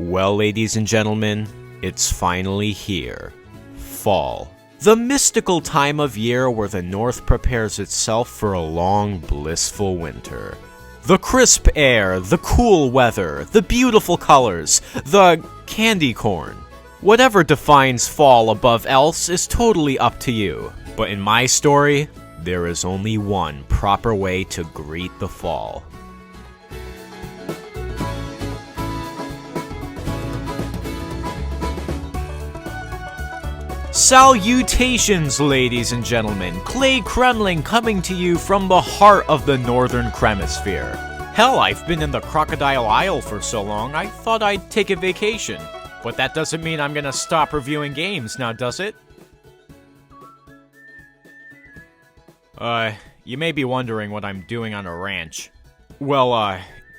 Well, ladies and gentlemen, it's finally here. Fall. The mystical time of year where the North prepares itself for a long, blissful winter. The crisp air, the cool weather, the beautiful colors, the candy corn. Whatever defines fall above else is totally up to you. But in my story, there is only one proper way to greet the fall. Salutations, ladies and gentlemen. Klaykremling coming to you from the heart of the Northern Kremlisphere. Hell, I've been in the Crocodile Isle for so long, I thought I'd take a vacation. But that doesn't mean I'm gonna stop reviewing games, now does it? You may be wondering what I'm doing on a ranch. Well,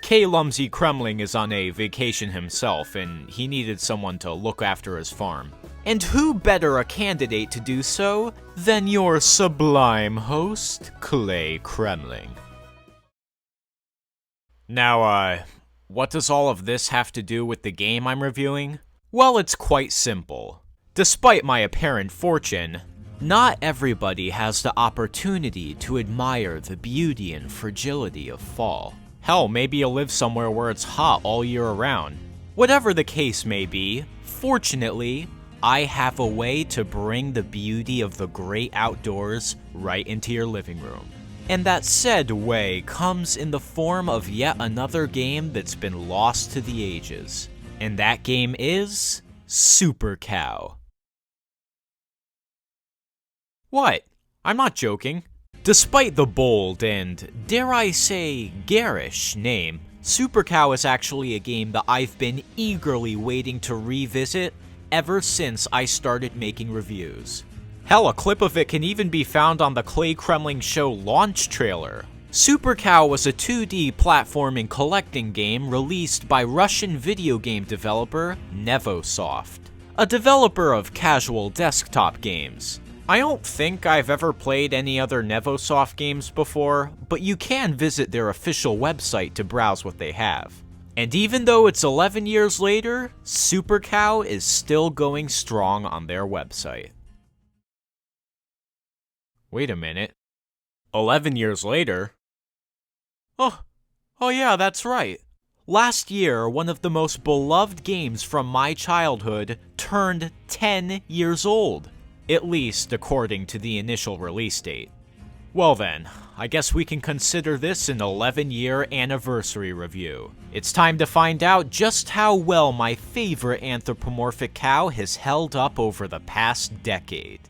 Klay-Kremling is on a vacation himself, and he needed someone to look after his farm. And who better a candidate to do so than your sublime host, Klaykremling. Now, what does all of this have to do with the game I'm reviewing? Well, it's quite simple. Despite my apparent fortune, not everybody has the opportunity to admire the beauty and fragility of fall. Hell, maybe you'll live somewhere where it's hot all year around. Whatever the case may be, fortunately, I have a way to bring the beauty of the great outdoors right into your living room. And that said way comes in the form of yet another game that's been lost to the ages. And that game is Supercow. What? I'm not joking. Despite the bold and, dare I say, garish name, Supercow is actually a game that I've been eagerly waiting to revisit ever since I started making reviews. Hell, a clip of it can even be found on the Klaykremling show launch trailer. Supercow was a 2D platforming collecting game released by Russian video game developer Nevosoft, a developer of casual desktop games. I don't think I've ever played any other Nevosoft games before, but you can visit their official website to browse what they have. And even though it's 11 years later, Supercow is still going strong on their website. Wait a minute. 11 years later? Oh yeah, that's right. Last year, one of the most beloved games from my childhood turned 10 years old. At least according to the initial release date. Well then, I guess we can consider this an 11-year anniversary review. It's time to find out just how well my favorite anthropomorphic cow has held up over the past decade.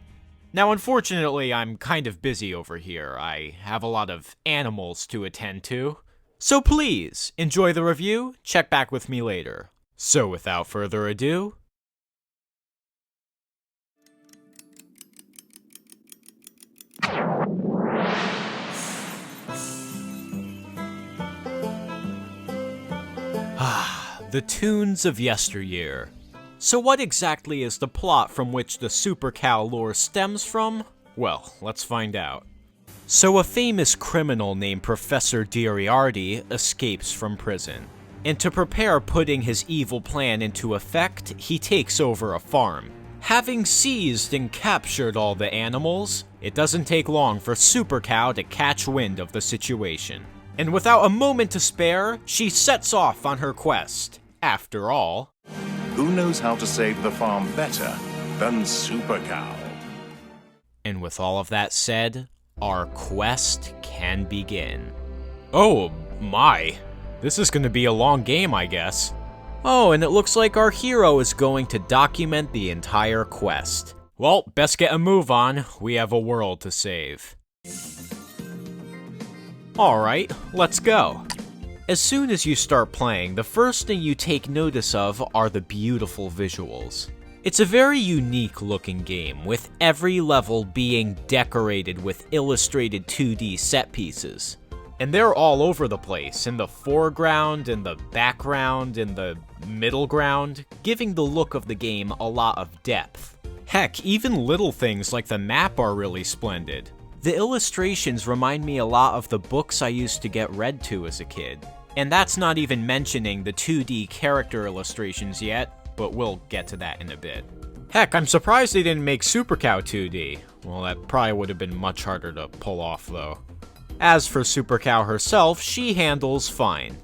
Now unfortunately, I'm kind of busy over here. I have a lot of animals to attend to. So please, enjoy the review, check back with me later. So without further ado, the tunes of yesteryear. So what exactly is the plot from which the Supercow lore stems from? Well, let's find out. So a famous criminal named Professor Diriardi escapes from prison. And to prepare putting his evil plan into effect, he takes over a farm. Having seized and captured all the animals, it doesn't take long for Supercow to catch wind of the situation. And without a moment to spare, she sets off on her quest. After all, who knows how to save the farm better than Supercow? And with all of that said, our quest can begin. Oh my, this is gonna be a long game, I guess. Oh, and it looks like our hero is going to document the entire quest. Well, best get a move on. We have a world to save. Alright, let's go. As soon as you start playing, the first thing you take notice of are the beautiful visuals. It's a very unique looking game, with every level being decorated with illustrated 2D set pieces. And they're all over the place, in the foreground, in the background, in the middle ground, giving the look of the game a lot of depth. Heck, even little things like the map are really splendid. The illustrations remind me a lot of the books I used to get read to as a kid. And that's not even mentioning the 2D character illustrations yet, but we'll get to that in a bit. Heck, I'm surprised they didn't make Supercow 2D. Well, that probably would have been much harder to pull off though. As for Supercow herself, she handles fine.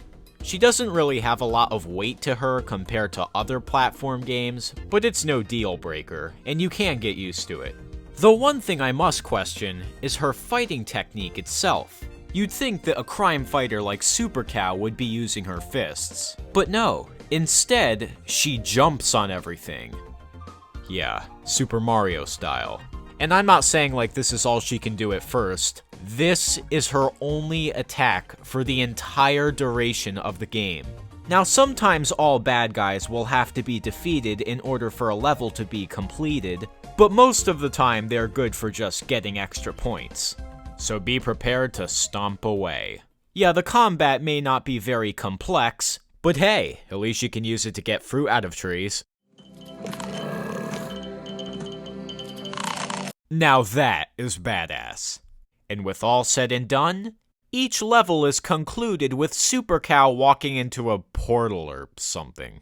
She doesn't really have a lot of weight to her compared to other platform games, but it's no deal breaker, and you can get used to it. The one thing I must question is her fighting technique itself. You'd think that a crime fighter like Supercow would be using her fists, but no, instead, she jumps on everything. Yeah, Super Mario style. And I'm not saying like this is all she can do at first. This is her only attack for the entire duration of the game. Now, sometimes all bad guys will have to be defeated in order for a level to be completed, but most of the time they're good for just getting extra points. So be prepared to stomp away. Yeah, the combat may not be very complex, but hey, at least you can use it to get fruit out of trees. Now that is badass. And with all said and done, each level is concluded with Supercow walking into a portal or something.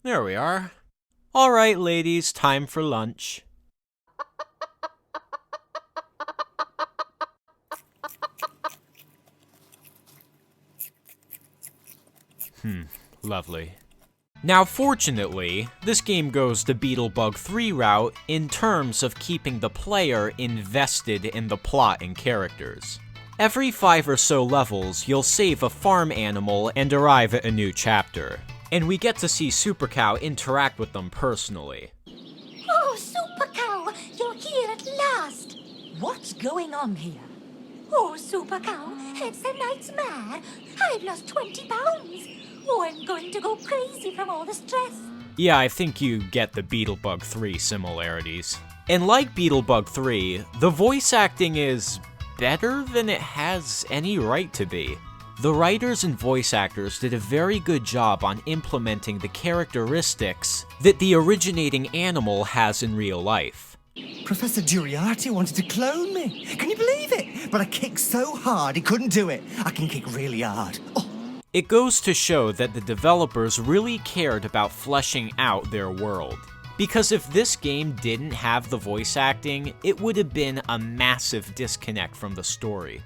There we are. Alright, ladies, time for lunch. Lovely. Now, fortunately, this game goes the Beetlebug 3 route in terms of keeping the player invested in the plot and characters. Every 5 or so levels, you'll save a farm animal and arrive at a new chapter. And we get to see Supercow interact with them personally. Oh, Supercow, you're here at last. What's going on here? Oh, Supercow, it's a nightmare. I've lost 20 pounds. Oh, I'm going to go crazy from all the stress. Yeah, I think you get the Beetlebug 3 similarities. And like Beetlebug 3, the voice acting is better than it has any right to be. The writers and voice actors did a very good job on implementing the characteristics that the originating animal has in real life. Professor Duriarty wanted to clone me. Can you believe it? But I kicked so hard he couldn't do it. I can kick really hard. Oh. It goes to show that the developers really cared about fleshing out their world. Because if this game didn't have the voice acting, it would have been a massive disconnect from the story.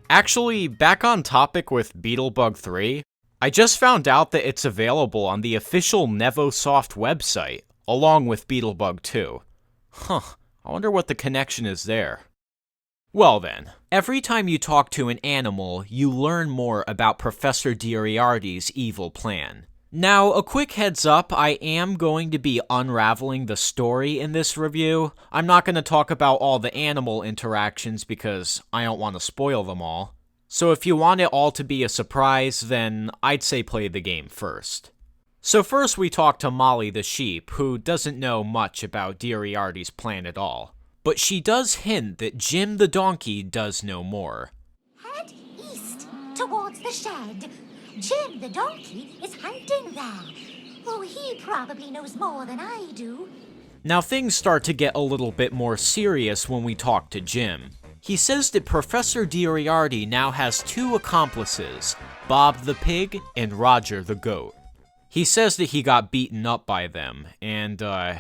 Actually, back on topic with Beetlebug 3, I just found out that it's available on the official Nevosoft website, along with Beetlebug 2. Huh, I wonder what the connection is there. Well then, every time you talk to an animal, you learn more about Professor Duriarty's evil plan. Now, a quick heads up, I am going to be unraveling the story in this review. I'm not going to talk about all the animal interactions because I don't want to spoil them all. So if you want it all to be a surprise, then I'd say play the game first. So first we talk to Molly the sheep, who doesn't know much about Duriarty's plan at all. But she does hint that Jim the donkey does know more. Head east, towards the shed. Jim the donkey is hunting there. Oh, he probably knows more than I do. Now things start to get a little bit more serious when we talk to Jim. He says that Professor Duriarty now has 2 accomplices, Bob the pig and Roger the goat. He says that he got beaten up by them, and the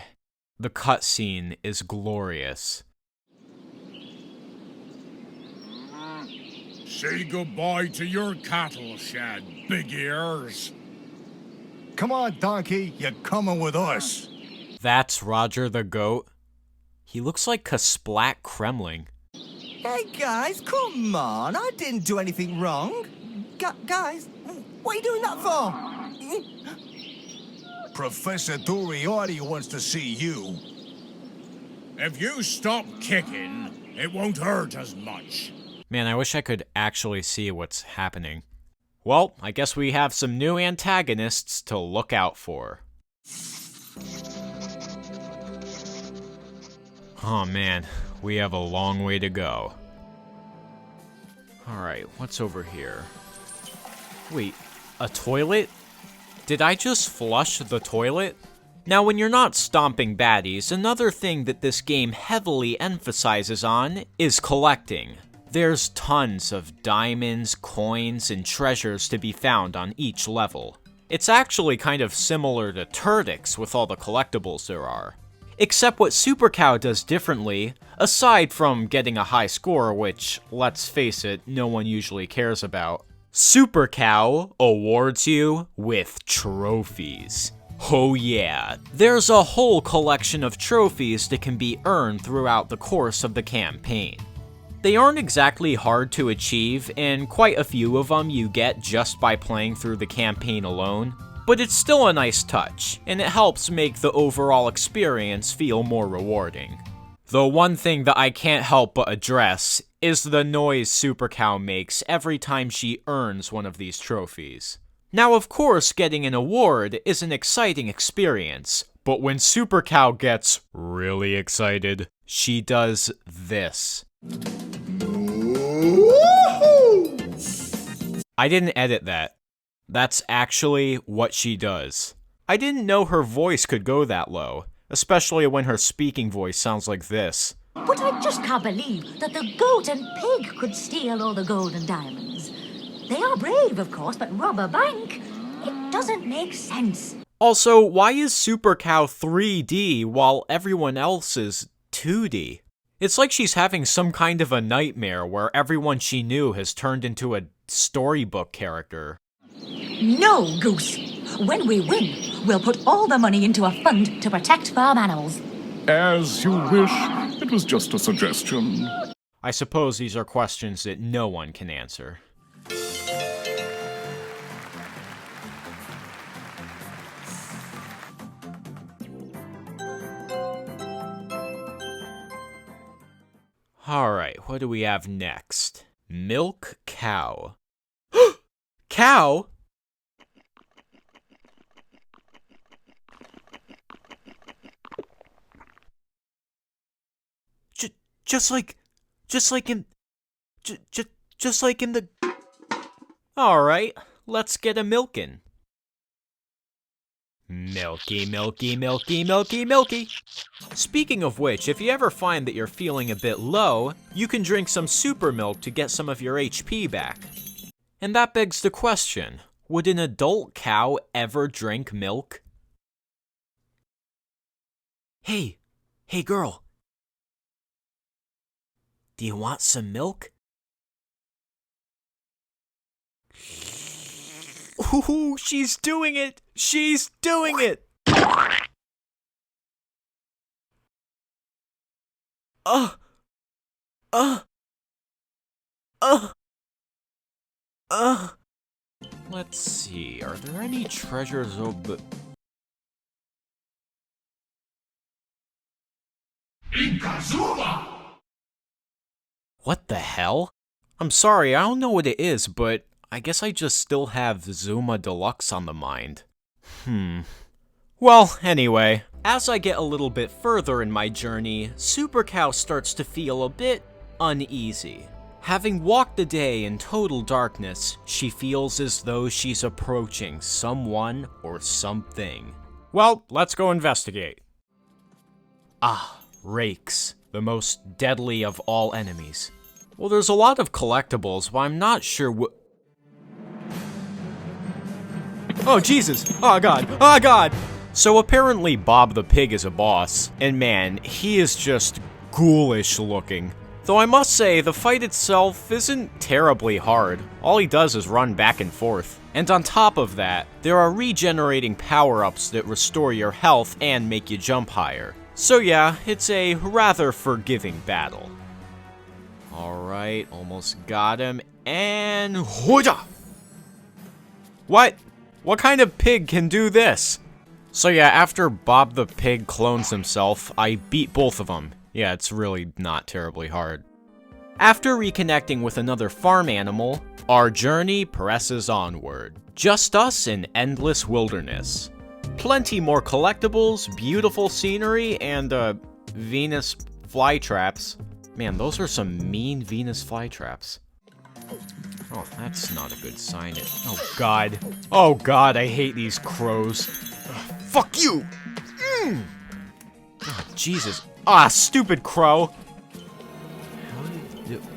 cutscene is glorious. Say goodbye to your cattle shed, big ears. Come on, donkey, you're coming with us. That's Roger the Goat. He looks like Klay-Kremling. Hey, guys, come on. I didn't do anything wrong. Guys, what are you doing that for? Professor Doriarty wants to see you. If you stop kicking, it won't hurt as much. Man, I wish I could actually see what's happening. Well, I guess we have some new antagonists to look out for. Oh man, we have a long way to go. Alright, what's over here? Wait, a toilet? Did I just flush the toilet? Now, when you're not stomping baddies, another thing that this game heavily emphasizes on is collecting. There's tons of diamonds, coins, and treasures to be found on each level. It's actually kind of similar to Turdix with all the collectibles there are. Except what SuperCow does differently, aside from getting a high score, which, let's face it, no one usually cares about, SuperCow awards you with trophies. Oh yeah, there's a whole collection of trophies that can be earned throughout the course of the campaign. They aren't exactly hard to achieve, and quite a few of them you get just by playing through the campaign alone, but it's still a nice touch, and it helps make the overall experience feel more rewarding. The one thing that I can't help but address is the noise SuperCow makes every time she earns one of these trophies. Now, of course, getting an award is an exciting experience, but when SuperCow gets really excited, she does this. I didn't edit that. That's actually what she does. I didn't know her voice could go that low, especially when her speaking voice sounds like this. But I just can't believe that the goat and pig could steal all the gold and diamonds. They are brave, of course, but rob a bank? It doesn't make sense. Also, why is SuperCow 3D while everyone else is 2D? It's like she's having some kind of a nightmare where everyone she knew has turned into a storybook character. No, Goose. When we win, we'll put all the money into a fund to protect farm animals. As you wish. It was just a suggestion. I suppose these are questions that no one can answer. Alright, what do we have next? Milk cow. Cow? Just like in the... Alright, let's get a milkin'. Milky, milky, milky, milky, milky. Speaking of which, if you ever find that you're feeling a bit low, you can drink some super milk to get some of your HP back. And that begs the question, would an adult cow ever drink milk? Hey girl. Do you want some milk? Ooh, she's doing it! She's doing it! Let's see, are there any treasures over... What the hell? I'm sorry, I don't know what it is, but I guess I just still have Zuma Deluxe on the mind. Well, anyway, as I get a little bit further in my journey, SuperCow starts to feel a bit uneasy. Having walked the day in total darkness, she feels as though she's approaching someone or something. Well, let's go investigate. Ah, rakes, the most deadly of all enemies. Well, there's a lot of collectibles, but I'm not sure what... Oh, Jesus! Oh, God! Oh, God! So apparently Bob the Pig is a boss, and man, he is just ghoulish looking. Though I must say, the fight itself isn't terribly hard. All he does is run back and forth. And on top of that, there are regenerating power-ups that restore your health and make you jump higher. So yeah, it's a rather forgiving battle. Alright, almost got him, and... Hooja! What? What kind of pig can do this? So yeah, after Bob the Pig clones himself, I beat both of them. Yeah, it's really not terribly hard. After reconnecting with another farm animal, our journey presses onward. Just us in endless wilderness. Plenty more collectibles, beautiful scenery, and, Venus flytraps. Man, those are some mean Venus flytraps. Oh, that's not a good sign. Oh god. Oh god, I hate these crows. Ugh, fuck you! Oh, Jesus. Ah, stupid crow!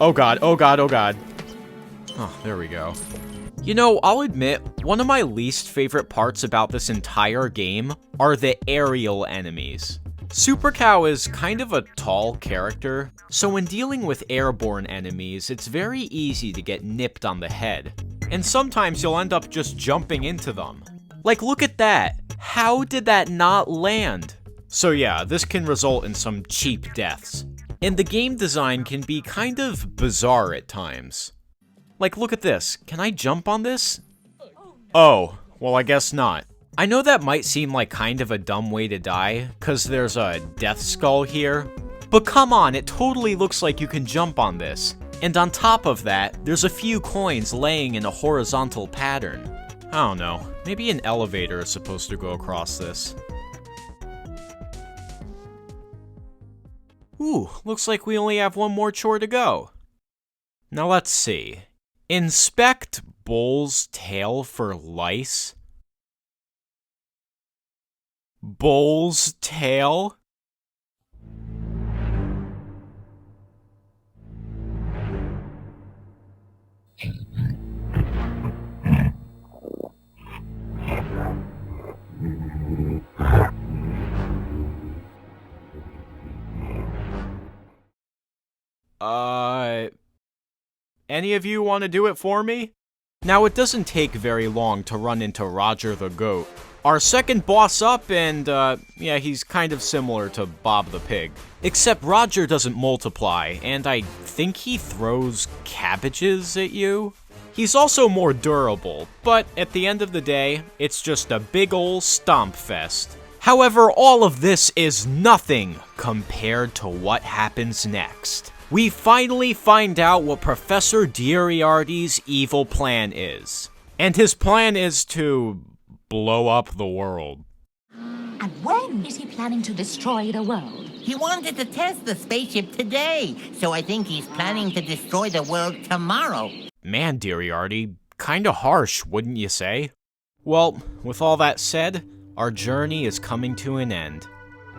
Oh god, oh god, oh god. Oh, there we go. You know, I'll admit, one of my least favorite parts about this entire game are the aerial enemies. Supercow is kind of a tall character, so when dealing with airborne enemies, it's very easy to get nipped on the head. And sometimes you'll end up just jumping into them. Like, look at that! How did that not land? So yeah, this can result in some cheap deaths. And the game design can be kind of bizarre at times. Like, look at this. Can I jump on this? Oh, well, I guess not. I know that might seem like kind of a dumb way to die, cause there's a death skull here, but come on, it totally looks like you can jump on this. And on top of that, there's a few coins laying in a horizontal pattern. I don't know, maybe an elevator is supposed to go across this. Ooh, looks like we only have one more chore to go. Now let's see. Inspect bull's tail for lice. Bull's tail? Any of you want to do it for me? Now, it doesn't take very long to run into Roger the Goat. Our second boss up, and, yeah, he's kind of similar to Bob the Pig. Except Roger doesn't multiply, and I think he throws cabbages at you? He's also more durable, but at the end of the day, it's just a big ol' stomp fest. However, all of this is nothing compared to what happens next. We finally find out what Professor Diriarty's evil plan is. And his plan is to blow up the world. And when is he planning to destroy the world? He wanted to test the spaceship today, so I think he's planning to destroy the world tomorrow. Man, Diriarty, kinda harsh, wouldn't you say? Well, with all that said, our journey is coming to an end.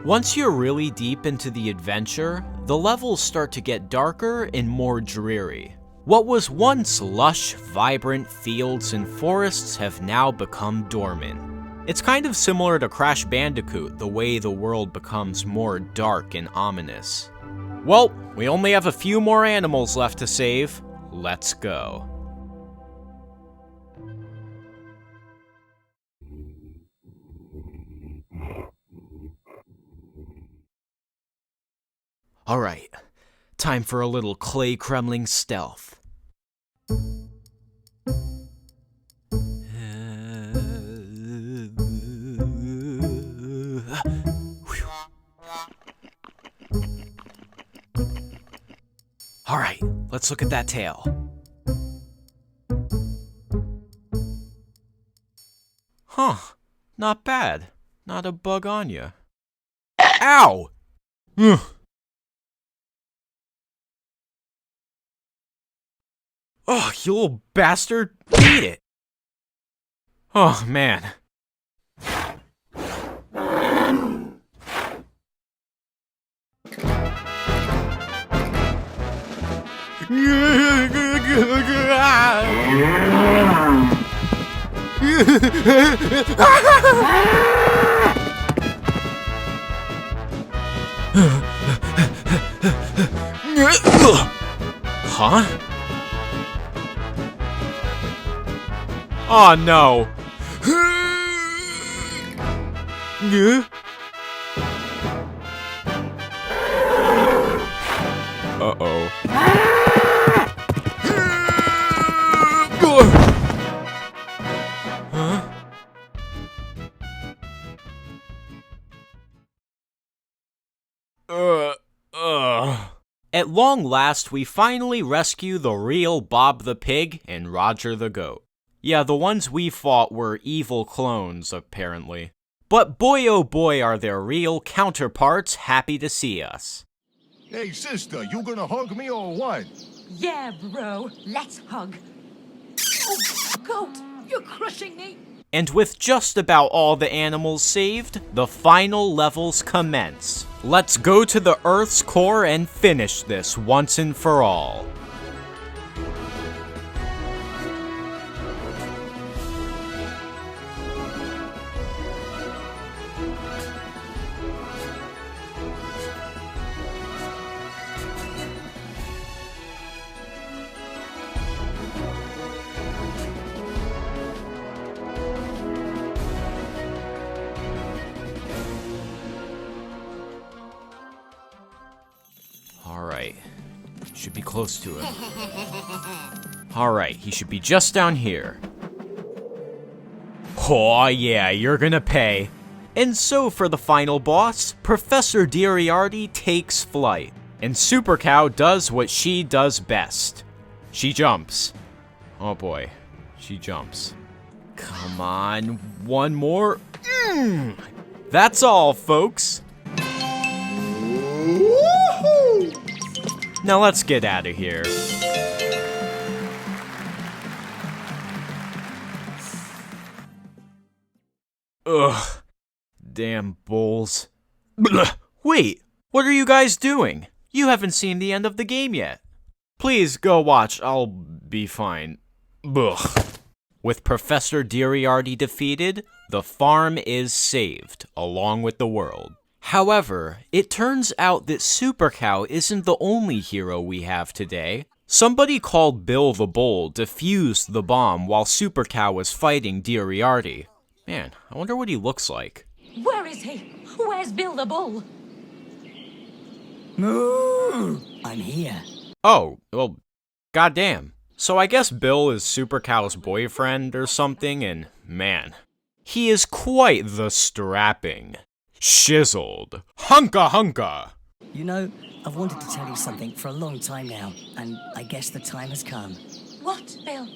Once you're really deep into the adventure, the levels start to get darker and more dreary. What was once lush, vibrant fields and forests have now become dormant. It's kind of similar to Crash Bandicoot, the way the world becomes more dark and ominous. Well, we only have a few more animals left to save. Let's go. Alright, time for a little Klaykremling stealth. Alright, let's look at that tail. Huh, not bad. Not a bug on you. Ow! Ugh. Oh, you little bastard! Eat it! Oh, man. Huh? Oh no! Yeah? Uh-oh. Huh? At long last, we finally rescue the real Bob the Pig and Roger the Goat. Yeah, the ones we fought were evil clones, apparently. But boy oh boy are their real counterparts happy to see us. Hey, sister, you gonna hug me or what? Yeah, bro. Let's hug. Oh, goat, you're crushing me. And with just about all the animals saved, the final levels commence. Let's go to the Earth's core and finish this once and for all. Alright, should be close to him. Alright, he should be just down here. Oh yeah, you're gonna pay. And so for the final boss, Professor Diriarty takes flight. And Supercow does what she does best. She jumps. Oh boy, she jumps. Come on, one more. That's all, folks. Now let's get out of here. Ugh. Damn bulls. Wait, what are you guys doing? You haven't seen the end of the game yet. Please go watch, I'll be fine. Ugh. With Professor Diriarty defeated, the farm is saved, along with the world. However, it turns out that Supercow isn't the only hero we have today. Somebody called Bill the Bull defused the bomb while Supercow was fighting Diriarty. Man, I wonder what he looks like. Where is he? Where's Bill the Bull? Moo! I'm here. Oh, well, goddamn. So I guess Bill is Supercow's boyfriend or something, and man, he is quite the strapping. Chiseled. Hunka hunka! You know, I've wanted to tell you something for a long time now, and I guess the time has come. What, Bill?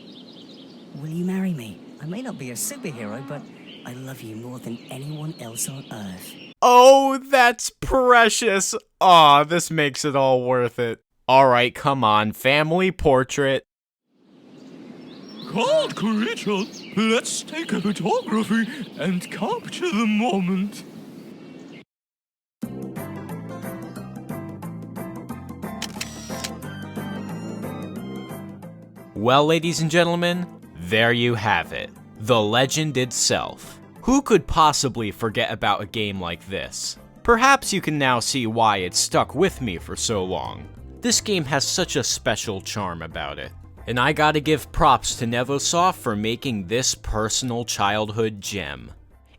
Will you marry me? I may not be a superhero, but I love you more than anyone else on Earth. Oh, that's precious. Aw, this makes it all worth it. Alright, come on, family portrait. Cold creature, let's take a photography and capture the moment. Well, ladies and gentlemen, there you have it. The legend itself. Who could possibly forget about a game like this? Perhaps you can now see why it stuck with me for so long. This game has such a special charm about it. And I gotta give props to Nevosoft for making this personal childhood gem.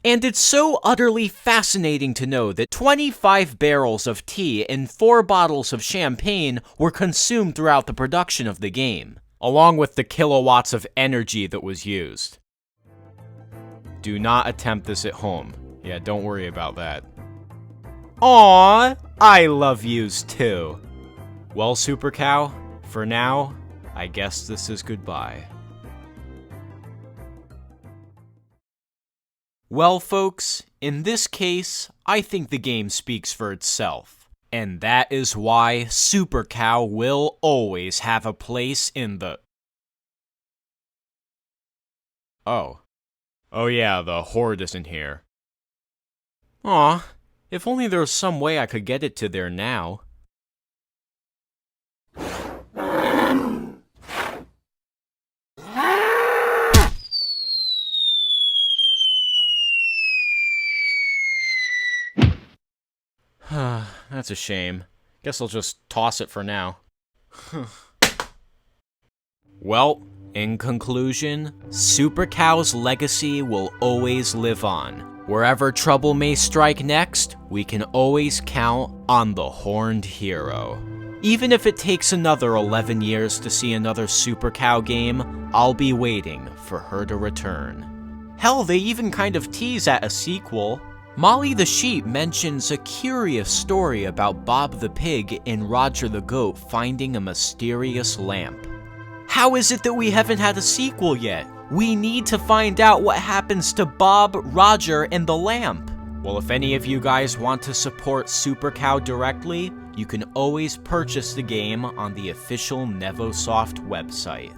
And it's so utterly fascinating to know that 25 barrels of tea and 4 bottles of champagne were consumed throughout the production of the game, along with the kilowatts of energy that was used. Do not attempt this at home. Yeah, don't worry about that. Aww, I love yous too. Well, Supercow, for now, I guess this is goodbye. Well, folks, in this case, I think the game speaks for itself. And that is why Supercow will always have a place in the... Oh. Oh yeah, the horde isn't here. Aw, if only there was some way I could get it to there now. That's a shame. Guess I'll just toss it for now. Well, In conclusion, Supercow's legacy will always live on. Wherever trouble may strike next, we can always count on the Horned Hero. Even if it takes another 11 years to see another Supercow game, I'll be waiting for her to return. Hell, they even kind of tease at a sequel. Molly the Sheep mentions a curious story about Bob the Pig and Roger the Goat finding a mysterious lamp. How is it that we haven't had a sequel yet? We need to find out what happens to Bob, Roger, and the lamp. Well, if any of you guys want to support Supercow directly, you can always purchase the game on the official Nevosoft website.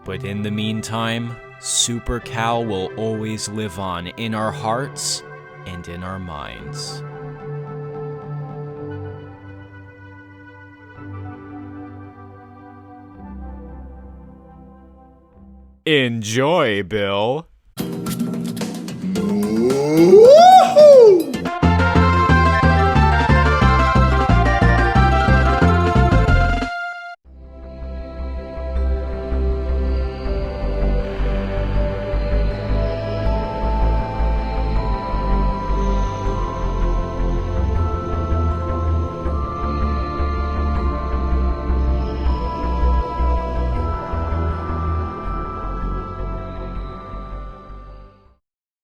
But in the meantime, Supercow will always live on in our hearts and in our minds. Enjoy, Bill. Woo!